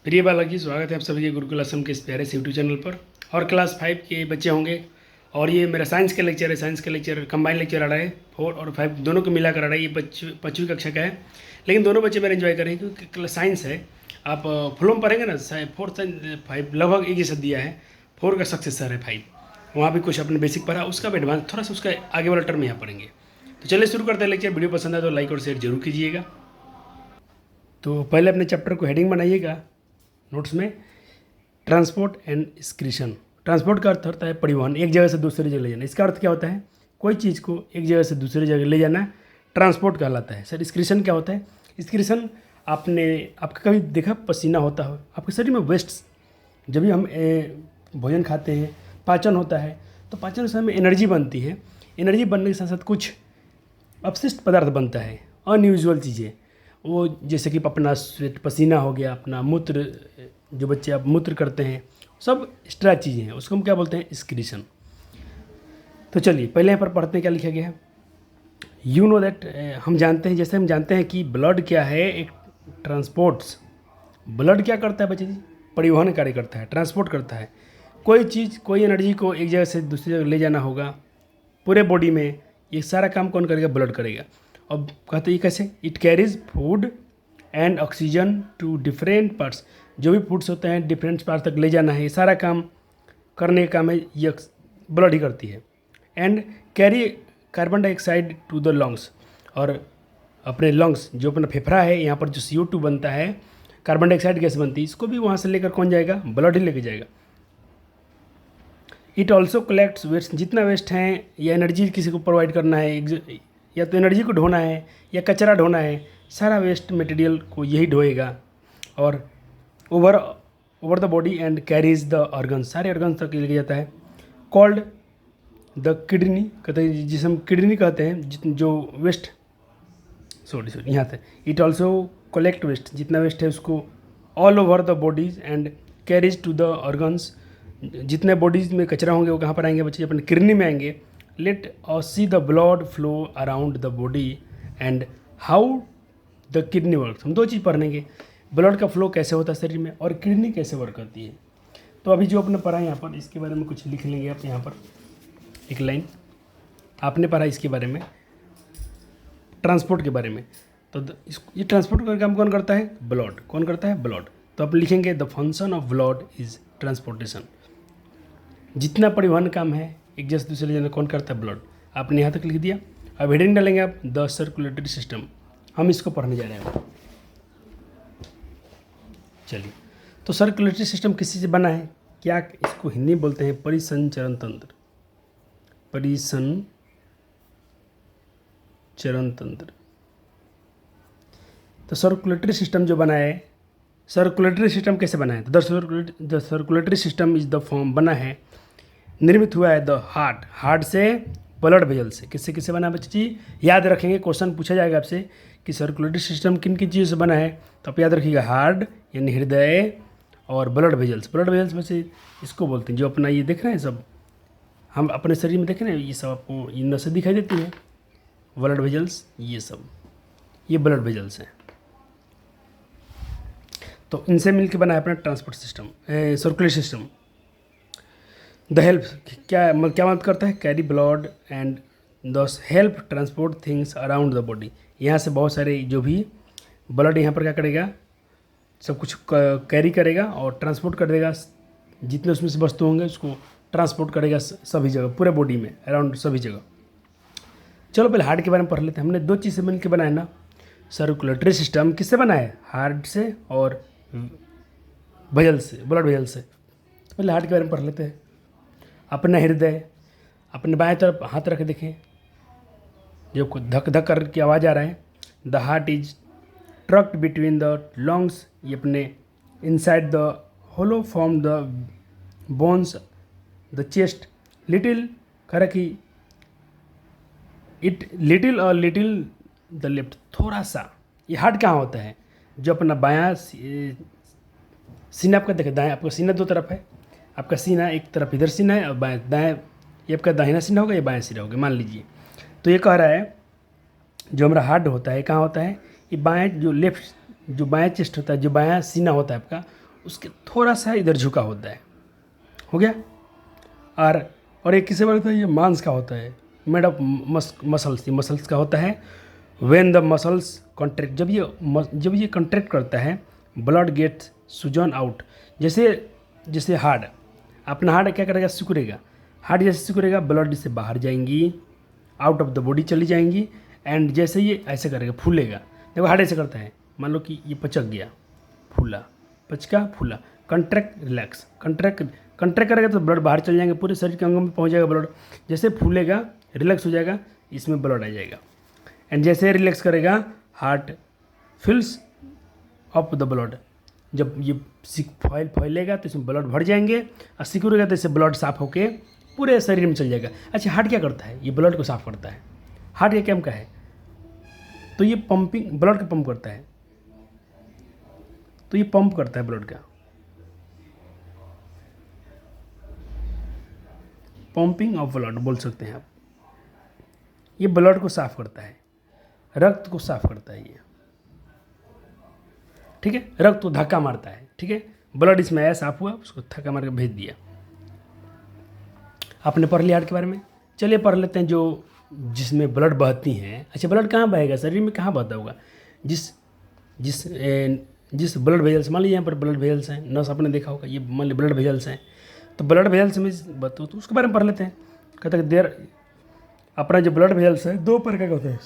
प्रिय बालक, स्वागत है आप सभी के गुरुकुल असम के इस प्यारे से यूट्यूब चैनल पर। और क्लास 5 के बच्चे होंगे और ये मेरा साइंस का लेक्चर है। साइंस का लेक्चर कंबाइंड लेक्चर आ रहा है। 4 और 5 दोनों को मिला कर आ रहा है। ये 5वीं कक्षा का है, लेकिन दोनों बच्चे मेरे एंजॉय करें क्योंकि साइंस है। आप फ्लो में पढ़ेंगे ना, 4 5 लगभग एक जैसा दिया है। 4 का सक्सेसर है 5। वहाँ भी कुछ अपने बेसिक पढ़ा, उसका भी एडवांस थोड़ा सा उसका आगे वाला टर्म यहाँ पढ़ेंगे। तो चलिए शुरू करते हैं लेक्चर। वीडियो पसंद है तो लाइक और शेयर जरूर कीजिएगा। तो पहले अपने चैप्टर को हेडिंग बनाइएगा नोट्स में, ट्रांसपोर्ट एंड एक्सक्रीशन। ट्रांसपोर्ट का अर्थ होता है परिवहन, एक जगह से दूसरी जगह ले जाना। इसका अर्थ क्या होता है? कोई चीज़ को एक जगह से दूसरी जगह ले जाना ट्रांसपोर्ट कहलाता है। सर एक्सक्रीशन क्या होता है? एक्सक्रीशन आपका कभी देखा पसीना होता हो आपके शरीर में, वेस्ट जब भी हम भोजन खाते हैं, पाचन होता है, तो पाचन से हमें एनर्जी बनती है। एनर्जी बनने के साथ साथ कुछ अपशिष्ट पदार्थ बनता है, अनयूजुअल चीज़ें, वो जैसे कि अपना स्वेट पसीना हो गया, अपना मूत्र, जो बच्चे आप मूत्र करते हैं, सब एक्स्ट्रा चीज़ें हैं, उसको हम क्या बोलते हैं? एक्सक्रीशन। तो चलिए पहले यहाँ पर पढ़ते हैं क्या लिखा गया है। यू नो दैट, हम जानते हैं, जैसे हम जानते हैं कि ब्लड क्या है, एक ट्रांसपोर्ट्स। ब्लड क्या करता है बच्चे जी? परिवहन कार्य करता है, ट्रांसपोर्ट करता है। कोई चीज़, कोई एनर्जी को एक जगह से दूसरी जगह ले जाना होगा पूरे बॉडी में, ये सारा काम कौन करेगा? ब्लड करेगा। अब कहते हैं कैसे? It carries food and oxygen to different parts. जो भी फूड्स होते हैं डिफरेंट पार्ट्स तक ले जाना है, ये सारा काम करने का काम है ये ब्लड ही करती है। And carry carbon dioxide to the lungs, और अपने लंग्स, जो अपना फेफड़ा है, यहाँ पर जो CO2 बनता है, कार्बन डाइऑक्साइड गैस बनती है, इसको भी वहाँ से लेकर कौन जाएगा? ब्लड ही लेके जाएगा। इट ऑल्सो कलेक्ट्स वेस्ट, जितना वेस्ट है या एनर्जी किसी को प्रोवाइड करना है, या तो एनर्जी को ढोना है या कचरा ढोना है, सारा वेस्ट मटेरियल को यही ढोएगा। और over the body and carries the organs, सारे ऑर्गन्स तक लेके जाता है। कॉल्ड द किडनी, कहते हैं जिसे हम किडनी कहते हैं, जो वेस्ट, सॉरी यहाँ से, इट ऑल्सो कलेक्ट वेस्ट, जितना वेस्ट है उसको all over the bodies and carries to the organs. जितने बॉडीज में कचरा होंगे वो कहाँ पर आएंगे बच्चे? अपने किडनी में आएंगे। Let see the blood flow around the body and how the kidney work. हम दो चीज़ पढ़ेंगे, ब्लड का फ्लो कैसे होता है शरीर में, और किडनी कैसे वर्क करती है। तो अभी जो आपने पढ़ा है यहाँ पर, इसके बारे में कुछ लिख लेंगे आप यहाँ पर, एक लाइन आपने पढ़ा इसके बारे में, ट्रांसपोर्ट के बारे में। तो ये ट्रांसपोर्ट का काम कौन करता है? ब्लड। कौन करता है? ब्लड। तो आप लिखेंगे the function of blood is transportation. जितना परिवहन काम है एक जगह से दूसरे जगह कौन करता है? ब्लड। आपने यहाँ तक लिख दिया। अब हेडिंग डालेंगे आप द सर्कुलेटरी सिस्टम। हम इसको पढ़ने जा रहे हैं। चलिए, तो सर्कुलेटरी सिस्टम किसी से बना है? क्या इसको हिंदी में बोलते हैं? परिसंचरण तंत्र। परिसंचरण तंत्र। तो सर्कुलेटरी सिस्टम जो बना है, सर्कुलेटरी सिस्टम कैसे बना है? तो the circulatory system is the form, बना है, निर्मित हुआ है द हार्ट से, ब्लड वेजल से। किससे किससे बना है बच्चे जी? याद रखेंगे, क्वेश्चन पूछा जाएगा आपसे कि सर्कुलेटरी सिस्टम किन किन चीज़ों से बना है, तो आप याद रखिएगा हार्ट यानी हृदय, और ब्लड वेजल्स। ब्लड वेजल्स में से इसको बोलते हैं, जो अपना ये देख रहे हैं सब, हम अपने शरीर में देख रहे हैं, ये सब आपको ये नसें दिखाई देती हैं, ब्लड वेजल्स, ये सब, ये ब्लड वेजल्स हैं। तो इनसे मिलकर बना है अपना transport system, circulatory system. The help क्या मदद करता है? कैरी ब्लड एंड दस help transport things around the body. यहाँ से बहुत सारे जो भी ब्लड यहाँ पर क्या करेगा? सब कुछ कैरी करेगा और ट्रांसपोर्ट कर देगा। जितने उसमें से वस्तु होंगे उसको ट्रांसपोर्ट करेगा सभी जगह, पूरे बॉडी में, अराउंड सभी जगह। चलो पहले हार्ट के बारे में पढ़ लेते हैं। हमने दो चीज़ से मिलकर बनाया ना, सर्कुलेटरी सिस्टम किससे बना है? हार्ट से और वेजल से, ब्लड वेजल से। तो पहले हार्ट के बारे में पढ़ लेते हैं। अपना हृदय, अपने बाएं तरफ हाथ रख देखें, जो धक धक कर की आवाज़ आ रहा है। The heart is tucked between the lungs, ये अपने inside the hollow form the bones the chest. Little कर कि इट लिटिल और लिटिल द लेफ्ट, थोड़ा सा। ये हार्ट कहाँ होता है? जो अपना बायां सीना आपका देखे, दाएं, आपका सीना दो तरफ है, आपका सीना एक तरफ इधर सीना है और बाएं दाएं, ये आपका दाहिना सीना होगा, ये बाएं सीना होगा, मान लीजिए। तो ये कह रहा है जो हमारा हार्ट होता है कहाँ होता है? ये बाएं, जो लेफ्ट, जो बाएं चेस्ट होता है, जो बायां सीना होता है आपका, उसके थोड़ा सा इधर झुका होता है, हो गया। और एक किसे बोलते हैं, ये मांस का होता है, मेड ऑफ मसल्स, ये मसल्स का होता है। व्हेन द मसल्स कॉन्ट्रैक्ट, जब ये कॉन्ट्रैक्ट करता है, ब्लड गेट्स सुजन आउट। जैसे हार्ड, अपना हार्ड क्या करेगा, सिकुड़ेगा। हार्ड जैसे सिकुड़ेगा, ब्लड से बाहर जाएंगी, आउट ऑफ द बॉडी चली जाएंगी। एंड जैसे ये ऐसे करेगा, फूलेगा। देखो हार्ड ऐसे करता है, मान लो कि ये पचक गया, फूला, पचका फूला, कंट्रैक्ट रिलैक्स, कंट्रैक्ट करेगा तो ब्लड बाहर चल जाएंगे, पूरे शरीर के अंगों में पहुंच जाएगा ब्लड। जैसे फूलेगा, रिलैक्स हो जाएगा, इसमें ब्लड आ जाएगा। एंड जैसे रिलैक्स करेगा, हार्ट फिल्स अप द ब्लड। जब ये फैलेगा तो इसमें ब्लड भर जाएंगे, और सिकुड़ेगा तो इससे ब्लड साफ होके पूरे शरीर में चल जाएगा। अच्छा, हार्ट क्या करता है, ये ब्लड को साफ करता है। हार्ट ये क्या का है, तो ये पंपिंग, ब्लड का पंप करता है, तो ये पंप करता है ब्लड का, पंपिंग ऑफ ब्लड बोल सकते हैं आप। ये ब्लड को साफ करता है, रक्त को साफ करता है ये, ठीक है। रक्त को धक्का मारता है, ठीक है। ब्लड इसमें आया, साफ हुआ, उसको धक्का मार के भेज दिया। आपने पढ़ लिया हार्ट के बारे में। चलिए पढ़ लेते हैं जो जिसमें ब्लड बहती हैं। अच्छा, ब्लड कहाँ बहेगा, शरीर में कहाँ बहता होगा, जिस ब्लड वेजल्स, मान लीजिए यहाँ पर ब्लड वेजल्स हैं, नस आपने देखा होगा, ये मान लीजिए ब्लड वेजल्स हैं, तो ब्लड वेजल्स में बताओ, तो उसके बारे में पढ़ लेते हैं। कहते हैं देर, अपना जो ब्लड वेजल्स है दो प्रकार का होता है,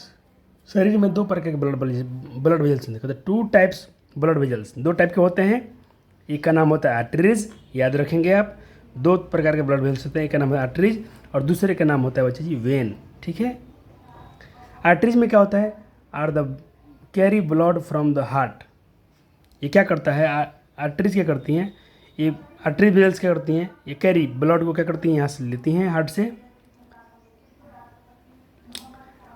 शरीर में दो प्रकार के ब्लड वेजल्स हैं। कहते हैं 2 टाइप्स ब्लड वेजल्स, 2 टाइप के होते हैं। एक का नाम होता है आर्टरीज, याद रखेंगे आप। 2 प्रकार के ब्लड वेजल्स होते हैं, एक का नाम है आर्टरीज और दूसरे का नाम होता है बच्चे जी वेन, ठीक है। आर्टरीज में क्या होता है, are the carry blood from the heart. ये क्या करता है, आर्टरीज क्या करती हैं, ये आर्टरीज वेजल्स क्या करती हैं, ये कैरी ब्लड को क्या करती हैं, यहाँ से लेती हैं हार्ट से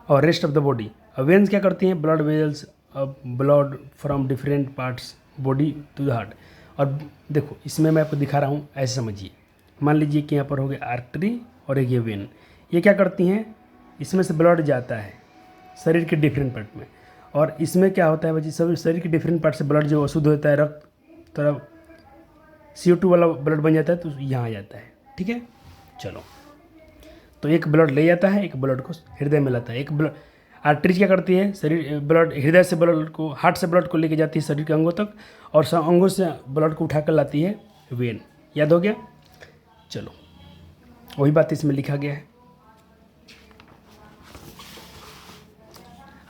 और रेस्ट ऑफ द बॉडी। और वेन्स क्या करती हैं, blood vessels blood from different parts body to the heart. और देखो इसमें मैं आपको दिखा रहा हूँ, ऐसे समझिए। मान लीजिए कि यहाँ पर हो गया आर्टरी और एक ये वेन, ये क्या करती हैं, इसमें से ब्लड जाता है शरीर के डिफरेंट पार्ट में। और इसमें क्या होता है बच्चे, सभी शरीर के डिफरेंट पार्ट से ब्लड जो अशुद्ध होता है, रक्त थोड़ा CO2 वाला ब्लड बन जाता है, तो यहाँ आ जाता है, ठीक है। चलो, तो एक ब्लड ले जाता है, एक ब्लड को हृदय में लाता है। एक ब्लड आर्टरीज क्या करती है, शरीर ब्लड हृदय से ब्लड को, हार्ट से ब्लड को लेके जाती है शरीर के अंगों तक, और सब अंगों से ब्लड को उठाकर लाती है वेन। याद हो गया। चलो, वही बात इसमें लिखा गया है।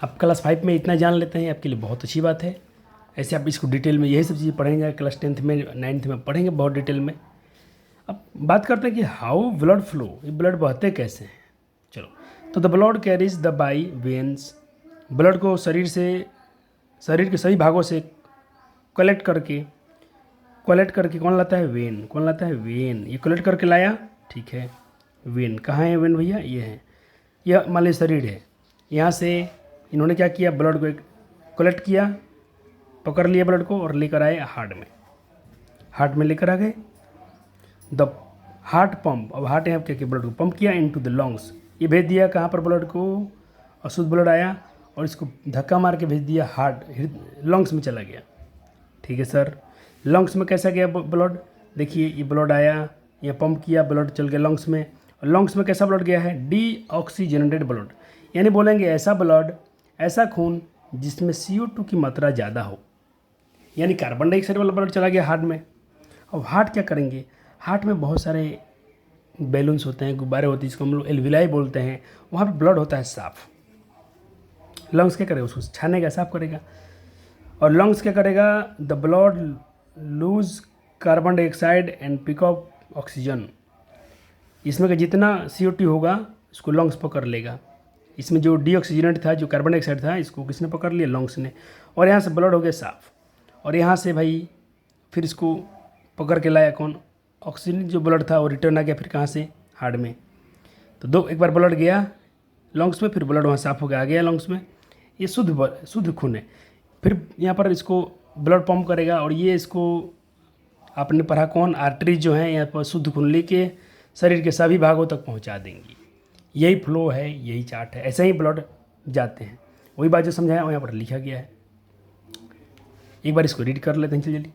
आप क्लास 5 में इतना जान लेते हैं, आपके लिए बहुत अच्छी बात है। ऐसे आप इसको डिटेल में यही सब चीज़ें पढ़ेंगे, क्लास 10th में 9th में पढ़ेंगे बहुत डिटेल में। अब बात करते हैं कि हाउ ब्लड फ्लो, ये ब्लड बहते कैसे हैं। चलो, तो the blood carries the by veins, blood को शरीर के सभी भागों से कलेक्ट करके कौन लाता है, वेन। कौन लाता है, वेन। ये कलेक्ट करके लाया, ठीक है। वेन कहाँ है, वेन भैया ये है, यह मान लीजिए शरीर है। यहाँ से इन्होंने क्या किया, ब्लड को कलेक्ट किया, पकड़ लिया ब्लड को और लेकर आए हार्ट में लेकर आ गए। द हार्ट पंप, अब हार्ट यहाँ क्या किया, ब्लड को पंप किया इनटू द लंग्स। ये भेज दिया कहाँ पर ब्लड को, अशुद्ध ब्लड आया और इसको धक्का मार के भेज दिया लंग्स में चला गया, ठीक है सर। लंग्स में कैसा गया ब्लड, देखिए ये ब्लड आया, ये पंप किया, ब्लड चल गया लंग्स में। और लंग्स में कैसा ब्लड गया है, डीऑक्सीजनेटेड ब्लड, यानी बोलेंगे ऐसा ब्लड, ऐसा खून जिसमें CO2 की मात्रा ज़्यादा हो, यानी कार्बन डाइऑक्साइड वाला ब्लड चला गया हार्ट में। अब हार्ट क्या करेंगे, हार्ट में बहुत सारे बैलून्स होते हैं, गुब्बारे होते हैं, जिसको हम लोग एल्विलाई बोलते हैं, वहाँ पे ब्लड होता है साफ। लंग्स क्या करेगा, उसको छानेगा, साफ करेगा। और लंग्स क्या करेगा, the blood lose carbon dioxide and pick up oxygen. इसमें का जितना CO2 होगा इसको लंग्स पकड़ लेगा। इसमें जो डीऑक्सीजनेट था, जो कार्बन डाइऑक्साइड था, इसको किसने पकड़ लिया, लंग्स ने। और यहाँ से ब्लड हो गया साफ। और यहाँ से भाई फिर इसको पकड़ के लाया कौन, ऑक्सीजन जो ब्लड था वो रिटर्न आ गया फिर कहाँ से, हार्ट में। तो एक बार ब्लड गया लंग्स में, फिर ब्लड वहाँ साफ हो गया, आ गया लंग्स में। ये शुद्ध खून है। फिर यहाँ पर इसको ब्लड पंप करेगा और ये इसको आपने पढ़ा कौन, आर्टरीज जो है यहाँ पर शुद्ध खून लेके शरीर के सभी भागों तक पहुँचा देंगी। यही फ्लो है, यही चार्ट है, ऐसे ही ब्लड जाते हैं। वही बात जो समझाया वो यहाँ पर लिखा गया है। एक बार इसको रीड कर लेते हैं, चलिए।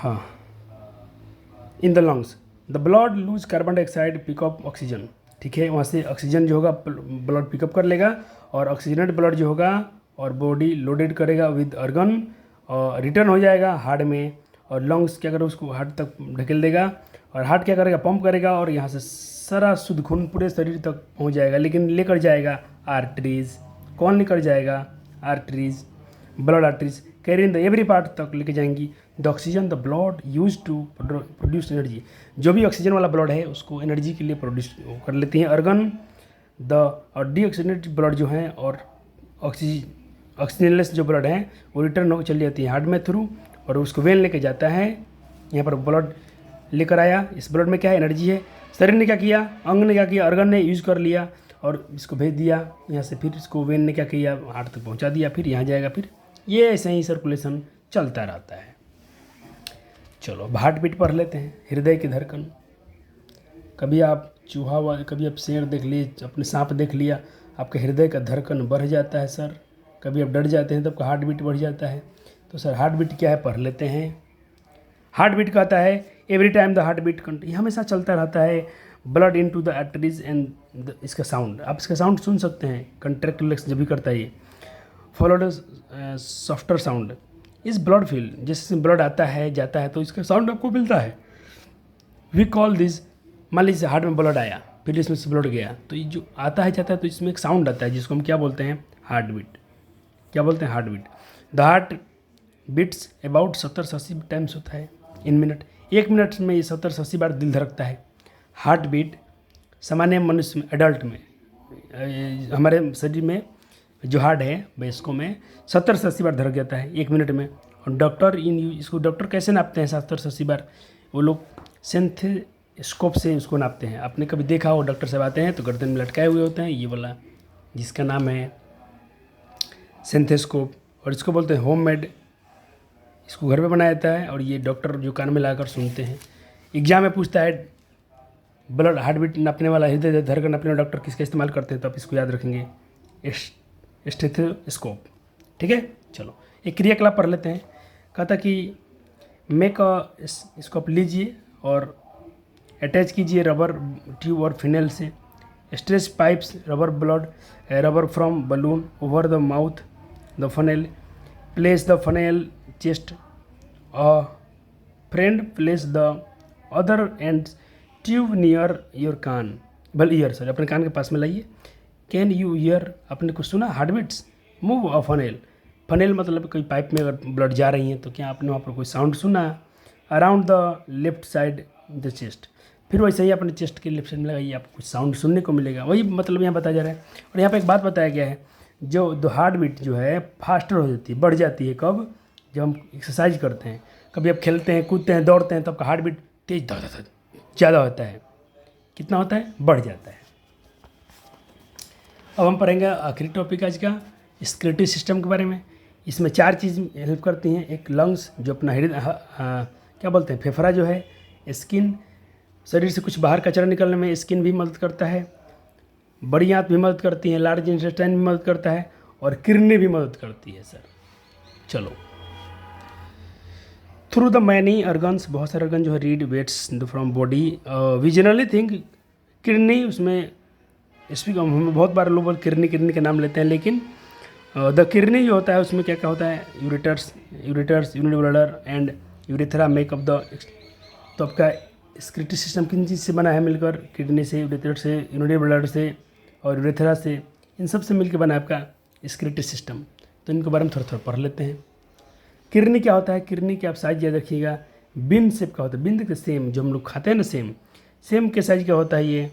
हाँ, in the lungs the blood lose carbon dioxide pick up oxygen, ठीक है, वहाँ से ऑक्सीजन जो होगा ब्लड पिकअप कर लेगा और ऑक्सीजनेट ब्लड जो होगा और बॉडी लोडेड करेगा विद अर्गन और रिटर्न हो जाएगा हार्ट में, और लंग्स क्या करेगा उसको हार्ट तक ढकेल देगा और हार्ट क्या करेगा पंप करेगा और यहाँ से सारा शुद्ध खून पूरे शरीर तक पहुँच जाएगा। लेकिन लेकर जाएगा आर्टरीज, कौन लेकर जाएगा? Arteries, blood arteries carry in the every part तक लेके जाएंगी the oxygen the blood use to produce energy, जो भी ऑक्सीजन वाला ब्लड है उसको एनर्जी के लिए प्रोड्यूस कर लेती हैं अर्गन द, और डीऑक्सीजनेटेड ब्लड जो है और ऑक्सीजनलेस जो ब्लड है वो रिटर्न होकर चली जाती है हार्ट में थ्रू, और उसको वेन लेके जाता है। यहाँ पर ब्लड लेकर आया, इस ब्लड में क्या है? एनर्जी है। शरीर ने क्या किया? अंग ने क्या किया? अर्गन ने यूज़ कर लिया और इसको भेज दिया यहाँ से, फिर इसको वेन ने क्या किया? हार्ट तक पहुँचा दिया, फिर यहाँ जाएगा, फिर ये ऐसे ही सर्कुलेशन चलता रहता है। चलो हार्ट बीट पढ़ लेते हैं। हृदय की धड़कन, कभी आप चूहा हुआ, कभी आप शेर देख लिए, अपने सांप देख लिया, आपके हृदय का धड़कन बढ़ जाता है सर। कभी आप डर जाते हैं तो आपका हार्ट बीट बढ़ जाता है। तो सर हार्ट बीट क्या है पढ़ लेते हैं। हार्ट बीट कहता है every time the heart beat, ये हमेशा चलता रहता है। Blood into the arteries and इसका साउंड, आप इसका साउंड सुन सकते हैं, कंट्रैक्ट रिलैक्स जब भी करता है ये, फॉलोड सॉफ्टर साउंड इस ब्लड फील्ड, जैसे ब्लड आता है जाता है तो इसका साउंड आपको मिलता है। वी कॉल दिस, मान लीजिए हार्ट में ब्लड आया, फिर इसमें से ब्लड गया, तो ये जो आता है जाता है तो इसमें एक साउंड आता है जिसको हम क्या बोलते हैं? Heart beat. क्या बोलते हैं? Heart beat. The heart beats about 70 से 80 टाइम्स होता है इन मिनट, एक मिनट में ये 70 से 80 बार दिल धड़कता है। हार्ट बीट सामान्य मनुष्य में, एडल्ट में, हमारे शरीर में जो हार्ट है वयस्कों में 70 से 80 बार धड़क जाता है एक मिनट में। और डॉक्टर इसको डॉक्टर कैसे नापते हैं 70 से 80 बार? वो लोग सेंथोस्कोप से उसको नापते हैं। आपने कभी देखा हो डॉक्टर साहब आते हैं तो गर्दन में लटकाए हुए होते हैं ये वाला, जिसका नाम है सेंथोस्कोप, और इसको बोलते हैं होममेड। इसको घर पे बनाया जाता है और ये डॉक्टर जो कान में लाकर सुनते हैं। एग्जाम में पूछता है ब्लड हार्ट बीट नापने वाला, हृदय धड़कन नापने वाला डॉक्टर किसका इस्तेमाल करते हैं, तो आप इसको याद रखेंगे, स्टेथोस्कोप। ठीक है, चलो एक क्रियाकलाप पढ़ लेते हैं। कहता कि मेक अ स्कोप लीजिए और अटैच कीजिए रबर ट्यूब और फिनेल से, stretch pipes rubber from balloon over the mouth the funnel, place the funnel chest a friend, place the other end tube near your कान, ईयर सॉरी, अपने कान के पास में लाइए। कैन यू ईयर, आपने कुछ सुना? Heart beats move a funnel, funnel मतलब कोई पाइप में अगर ब्लड जा रही है तो क्या आपने वहाँ पर कोई साउंड सुना? Around the left side the chest, फिर वैसे ही अपने चेस्ट के लेफ्ट साइड में लगाइए, आपको कुछ साउंड सुनने को मिलेगा। वही मतलब यहाँ बताया जा रहा है। और यहाँ पे एक बात बताया गया है, जो द हार्ट बीट जो है फास्टर हो जाती है, बढ़ जाती है। कब? जब हम एक्सरसाइज करते हैं, कभी आप खेलते हैं, कूदते हैं, दौड़ते हैं, तो आपका हार्ट बीट तेज ज़्यादा होता है। कितना होता है? बढ़ जाता है। अब हम पढ़ेंगे आखिरी टॉपिक आज का, स्क्रेटिव सिस्टम के बारे में। इसमें 4 चीज़ हेल्प करती हैं। एक लंग्स जो अपना क्या बोलते हैं, फेफड़ा जो है, स्किन, शरीर से कुछ बाहर कचरा निकलने में स्किन भी मदद करता है, बड़ी आंत भी मदद करती है, लार्ज इंटेस्टाइन भी मदद करता है, और किडनी भी मदद करती है सर। चलो, थ्रू द मैनी अर्गन्स, बहुत सारे अर्गन जो है rid wastes from body, we generally think kidney, उसमें स्पीक हम बहुत बार लोग किडनी के नाम लेते हैं, लेकिन द किडनी जो होता है उसमें क्या क्या होता है? Ureters, unit bladder and urethra makeup the, तो आपका स्क्रेटिव सिस्टम किन चीज़ से बना है? मिलकर किडनी से, यूरेटर से, यूनिट ब्लडर से और यूरेथ्रा से, इन सब से मिलकर बना है आपका स्क्रेटिव सिस्टम। तो इनके बारे में थोड़ा थोड़ा पढ़ लेते हैं। किडनी क्या होता है? किडनी के आप साइज याद रखिएगा, बिन शेप का होता है। बिंद के सेम जो हम लोग खाते हैं ना, सेम के साइज का होता है ये।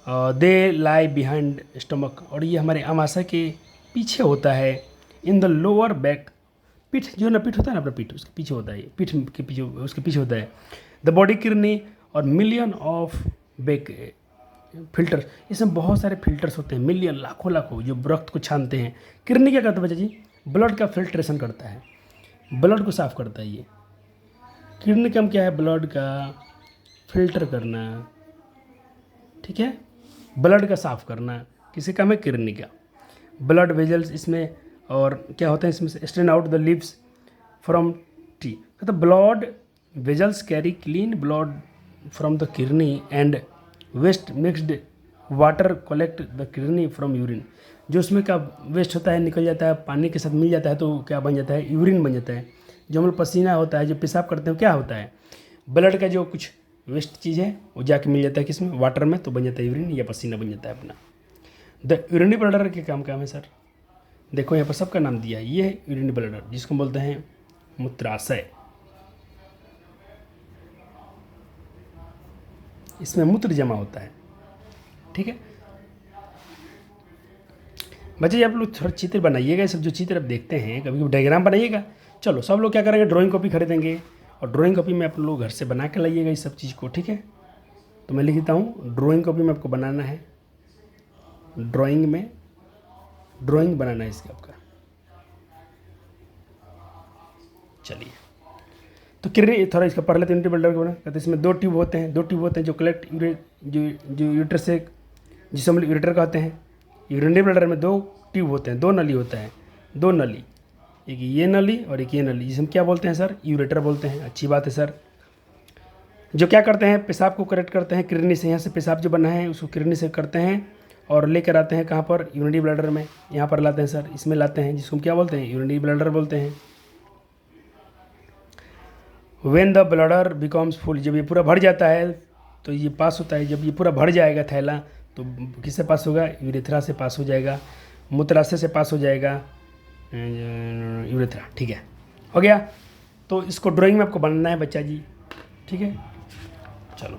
दे लाई बिहाइंड स्टमक, और ये हमारे अमाशय के पीछे होता है। इन द लोअर बैक, पीठ जो ना, पीठ होता है ना अपना, पीठ उसके पीछे होता है, ये पीठ के पीछे, उसके पीछे होता है द बॉडी किडनी। और मिलियन ऑफ बैक फिल्टर, इसमें बहुत सारे फिल्टर्स होते हैं, मिलियन, लाखों जो रक्त को छानते हैं। किडनी क्या करता है बच्चा जी? ब्लड का फिल्ट्रेशन करता है, ब्लड को साफ करता है। ये किडनी का क्या है? ब्लड का फिल्टर करना, ठीक है, ब्लड का साफ करना, किसी काम है किडनी का। ब्लड वेजल्स इसमें, और क्या होता है इसमें से? Strain out the leaves from tea, मतलब blood vessels carry clean blood from the kidney and waste mixed water collect the kidney from urine. जो उसमें का वेस्ट होता है निकल जाता है, पानी के साथ मिल जाता है तो क्या बन जाता है, यूरिन बन जाता है। जो हम लोग पसीना होता है, जो पेशाब करते हैं, क्या होता है, ब्लड का जो कुछ वेस्ट चीज़ है वो जाके मिल जाता है किसमें, वाटर में, तो बन जाता है यूरिन या पसीना बन जाता है अपना। द यूरिनी ब्लडर के काम है सर, देखो यहाँ पर सबका नाम दिया है। ये है यूरिनी ब्लडर जिसको बोलते हैं मूत्राशय। इसमें मूत्र जमा होता है, ठीक है बच्चे। आप लोग थोड़ा चित्र बनाइएगा, सब जो चित्र आप देखते हैं कभी कभी डायग्राम बनाइएगा। चलो सब लोग क्या करेंगे, ड्राइंग कॉपी खरीदेंगे और ड्राइंग कॉपी में आप लोग घर से बना के लाइएगा इस सब चीज़ को, ठीक है। तो मैं लिख देता हूँ, ड्राइंग कॉपी में आपको बनाना है, ड्राइंग में ड्राइंग बनाना है इसका आपका। चलिए तो किडनी थोड़ा इसका पढ़ लेते हैं। यूनिटी ब्लडर को बना कहते इसमें दो ट्यूब होते हैं जो कलेक्ट जो यूरेटर से, जिसे हम यूरेटर कहते हैं। यूरिनरी ब्लडर में दो ट्यूब होते हैं, दो नली होता है, दो नली, एक ये नली और एक ये नली, जिसे हम क्या बोलते हैं सर, यूरेटर बोलते हैं। अच्छी बात है सर। जो क्या करते हैं, पेशाब को कलेक्ट करते हैं किडनी से। यहाँ से पेशाब जो बना है उसको किडनी से करते हैं और लेकर आते हैं कहाँ पर, यूरिनरी ब्लडर में। यहाँ पर लाते हैं सर, इसमें लाते हैं, जिसको हम क्या बोलते हैं, यूरिनरी ब्लडर बोलते हैं। When the bladder becomes full, जब ये पूरा भर जाता है तो ये पास होता है। जब ये पूरा भर जाएगा थैला तो किससे पास होगा, यूरेथ्रा से पास हो जाएगा, मूत्राशय से पास हो जाएगा, यूरेथ्रा, ठीक है, हो गया। तो इसको ड्राइंग में आपको बनाना है बच्चा जी, ठीक है। चलो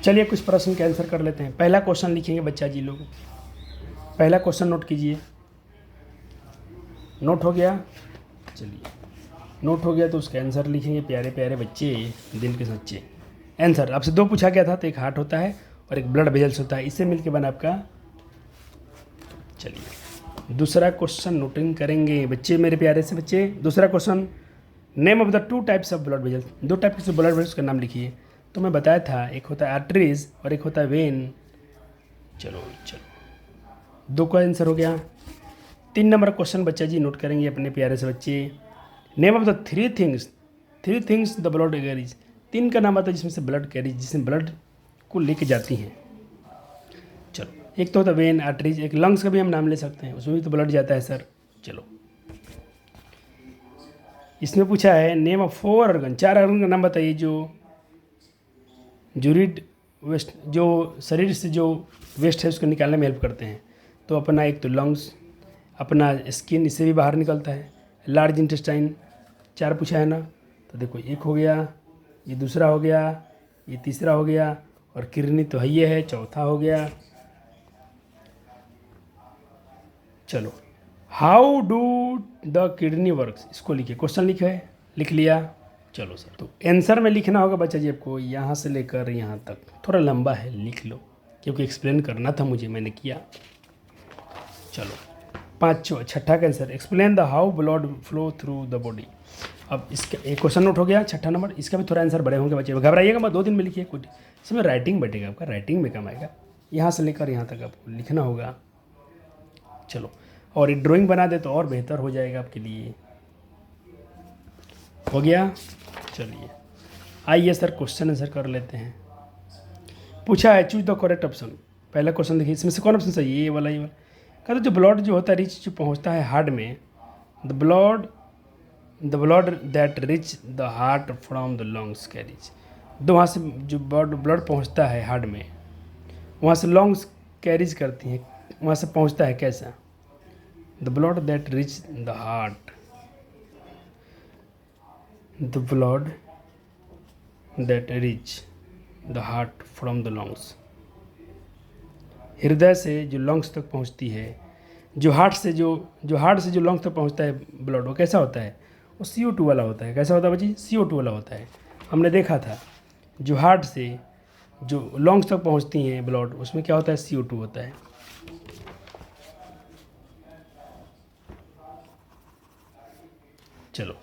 चलिए कुछ प्रश्न के आंसर कर लेते हैं। पहला क्वेश्चन लिखेंगे बच्चा जी लोग, पहला क्वेश्चन नोट कीजिए। नोट हो गया, चलिए नोट हो गया तो उसका आंसर लिखेंगे। प्यारे प्यारे बच्चे, दिल के सच्चे। आंसर आपसे दो पूछा गया था, तो एक हार्ट होता है और एक ब्लड वेजल्स होता है, इससे मिलके बना आपका। चलिए दूसरा क्वेश्चन नोटिंग करेंगे बच्चे, मेरे प्यारे से बच्चे। दूसरा question, name of the two types of blood vessels, दो टाइप के ब्लड वेजल्स का नाम लिखिए। तो मैं बताया था एक होता है आर्टरीज और एक होता है वेन। चलो दो का आंसर हो गया। 3 नंबर क्वेश्चन बच्चा जी नोट करेंगे अपने प्यारे से बच्चे। Name of the three things the blood carries, 3 का नाम आता है जिसमें से ब्लड कैरीज, जिसमें ब्लड को लेके जाती हैं। चलो एक तो होता है वेन, आर्टरीज, एक लंग्स का भी हम नाम ले सकते हैं, उसमें भी तो ब्लड जाता है सर। चलो इसमें पूछा है नेम ऑफ 4 ऑर्गन, 4 ऑर्गन का नाम बताइए जो रीड वेस्ट, जो शरीर से जो वेस्ट है उसको निकालने में हेल्प करते हैं। तो अपना एक तो लंग्स, अपना स्किन, इससे भी बाहर निकलता है, लार्ज इंटेस्टाइन, 4 पूछा है ना। तो देखो एक हो गया, ये दूसरा हो गया, ये तीसरा हो गया, और किडनी तो है ये है, चौथा हो गया। चलो how do the kidney works, इसको लिखिए, क्वेश्चन लिख लिया। चलो सर तो आंसर में लिखना होगा बच्चा जी आपको, यहाँ से लेकर यहाँ तक, थोड़ा लंबा है, लिख लो क्योंकि एक्सप्लेन करना था मुझे, मैंने किया। चलो छठा का answer, explain the how blood flow through the body. अब इसका एक क्वेश्चन नोट हो गया, छठा नंबर, इसका भी थोड़ा आंसर बड़े होंगे बच्चे, घबराइएगा मत, 2 दिन में लिखिए, कुछ इसमें राइटिंग बैठेगा आपका, राइटिंग में काम आएगा। यहाँ से लेकर यहाँ तक आपको लिखना होगा। चलो और एक ड्राइंग बना दे तो और बेहतर हो जाएगा आपके लिए। हो गया, चलिए आइए सर क्वेश्चन आंसर कर लेते हैं। पूछा है चूज द करेक्ट ऑप्शन। पहला क्वेश्चन देखिए, इसमें से कौन ऑप्शन सही है, ये वाला कहते जो ब्लड जो होता है रिच, जो पहुंचता है हार्ट में, the blood that rich the heart from the lungs carries. तो वहाँ से जो ब्लड पहुंचता है हार्ट में, वहाँ से लंग्स कैरीज करती हैं, वहाँ से पहुंचता है कैसा, the blood that rich the heart, the blood that rich the heart from the lungs, हृदय से जो लंग्स तक पहुंचती है, जो हार्ट से जो लंग्स तक पहुंचता है ब्लड, वो कैसा होता है, वो CO2 वाला होता है। कैसा होता है बच्ची, CO2 वाला होता है। हमने देखा था जो हार्ट से जो लंग्स तक पहुंचती हैं ब्लड, उसमें क्या होता है, CO2 होता है। चलो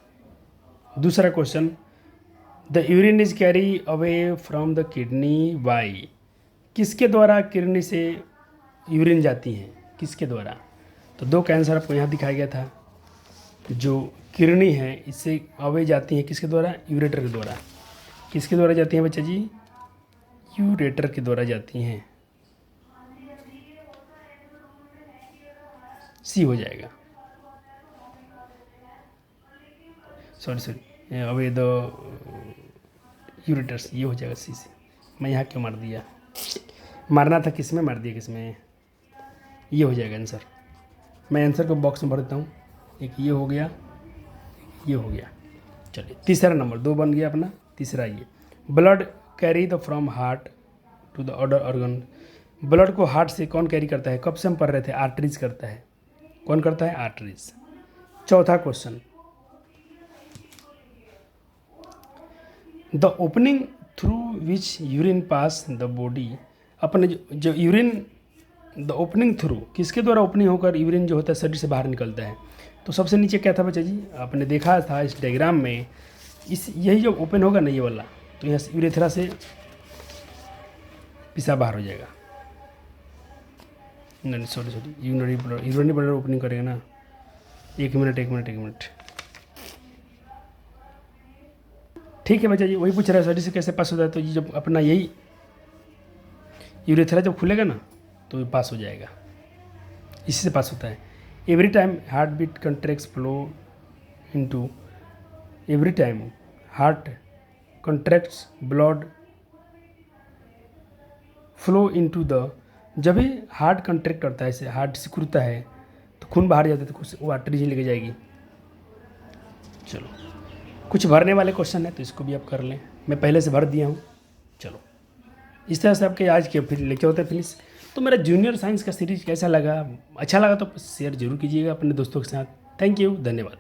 दूसरा question, the urine is carry away from the kidney by, किसके द्वारा किडनी से यूरिन जाती है, किसके द्वारा। तो 2 का आंसर आपको यहाँ दिखाया गया था, जो किरणी है इससे अवे जाती है किसके द्वारा? यूरेटर के द्वारा। किसके द्वारा जाती हैं बच्चा जी? यूरेटर के द्वारा जाती हैं। सी हो जाएगा, सॉरी अवे द यूरेटर्स, ये हो जाएगा सी से। मैं यहाँ क्यों मार दिया? मारना था किस में, मार दिया किस में? ये हो जाएगा आंसर। मैं आंसर को बॉक्स में भर देता हूँ। एक ये हो गया, ये हो गया। चलिए तीसरा नंबर, 2 बन गया अपना। तीसरा ये, blood carry the from heart to the other organ. Blood को हार्ट से कौन कैरी करता है? कब से हम पढ़ रहे थे? आर्टरीज करता है। कौन करता है? आर्टरीज। चौथा question, the opening through which urine pass the body. अपने जो यूरिन, द ओपनिंग थ्रू, किसके द्वारा ओपनिंग होकर यूरिन जो होता है शरीर से बाहर निकलता है? तो सबसे नीचे क्या था बच्चा जी? आपने देखा था इस डायग्राम में, इस यही जो ओपन होगा ना ये वाला, तो यहाँ यूरेथ्रा से पेशाब बाहर हो जाएगा। नहीं सॉरी यूरिनरी ब्लडर ओपनिंग करेगा ना। एक मिनट। ठीक है बच्चा जी, वही पूछ रहा है शरीर से कैसे पास होता है। तो ये जब अपना यही यूरेथ्रा जब खुलेगा ना तो ये पास हो जाएगा, इसी से पास होता है। Every time heart beat contracts flow into, every time heart contracts blood flow into the, जब भी हार्ट कंट्रैक्ट करता है, इसे हार्ट सिकुड़ता है तो खून बाहर जाता है, तो कुछ वो आर्टरी ही लेके जाएगी। चलो कुछ भरने वाले क्वेश्चन है तो इसको भी आप कर लें, मैं पहले से भर दिया हूँ। चलो इस तरह से आपके आज के फिर लेक्चर होते हैं फिनिश। तो मेरा जूनियर साइंस का सीरीज कैसा लगा? अच्छा लगा तो शेयर जरूर कीजिएगा अपने दोस्तों के साथ। थैंक यू, धन्यवाद।